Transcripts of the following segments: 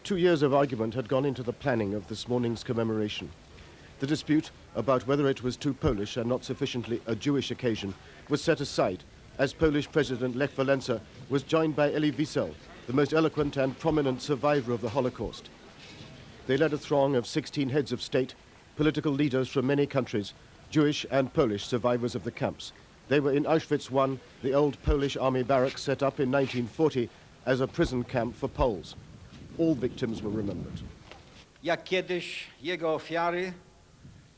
2 years of argument had gone into the planning of this morning's commemoration. The dispute about whether it was too Polish and not sufficiently a Jewish occasion was set aside as Polish President Lech Walesa was joined by Elie Wiesel, the most eloquent and prominent survivor of the Holocaust. They led a throng of 16 heads of state, political leaders from many countries, Jewish and Polish survivors of the camps. They were in Auschwitz I, the old Polish army barracks set up in 1940 as a prison camp for Poles. All victims were remembered. Jak kiedyś jego ofiary,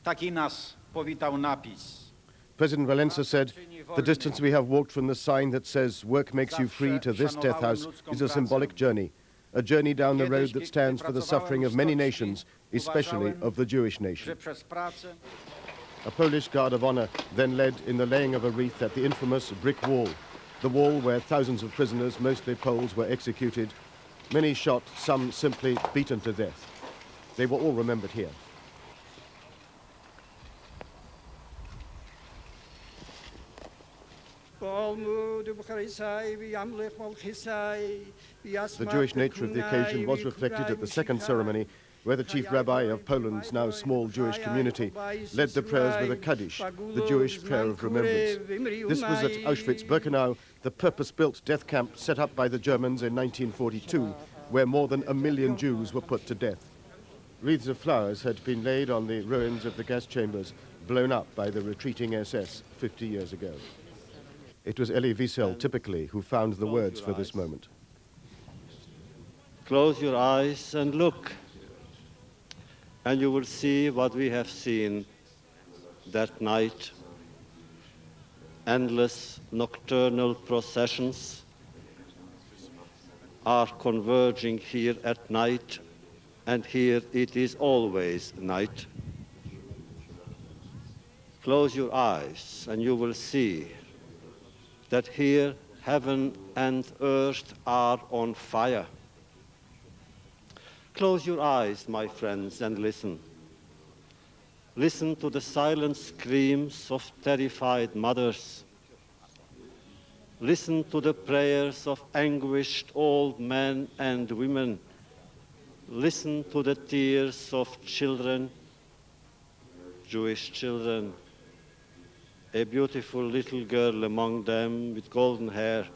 tak I nas powitał napis. President Walesa said, "The distance we have walked from the sign that says work makes you free to this death house is a symbolic journey, a journey down the road that stands for the suffering of many nations, especially of the Jewish nation." A Polish guard of honor then led in the laying of a wreath at the infamous brick wall, the wall where thousands of prisoners, mostly Poles, were executed, many shot, some simply beaten to death. They were all remembered here. The Jewish nature of the occasion was reflected at the second ceremony, where the chief rabbi of Poland's now small Jewish community led the prayers with a Kaddish, the Jewish prayer of remembrance. This was at Auschwitz-Birkenau, the purpose-built death camp set up by the Germans in 1942, where more than 1 million Jews were put to death. Wreaths of flowers had been laid on the ruins of the gas chambers blown up by the retreating SS 50 years ago. It was Elie Wiesel, typically, who found the words for this moment. Close your eyes and look, and you will see what we have seen that night. Endless nocturnal processions are converging here at night, and here it is always night. Close your eyes and you will see that here heaven and earth are on fire. Close your eyes, my friends, and listen. Listen to the silent screams of terrified mothers. Listen to the prayers of anguished old men and women. Listen to the tears of children, Jewish children, a beautiful little girl among them with golden hair,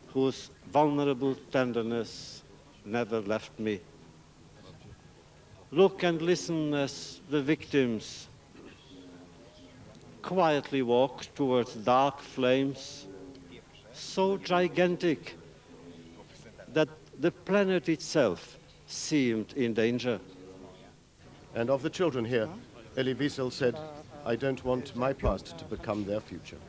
whose vulnerable tenderness never left me. Look and listen as the victims quietly walk towards dark flames, so gigantic that the planet itself seemed in danger. And of the children here, Elie Wiesel said, "I don't want my past to become their future."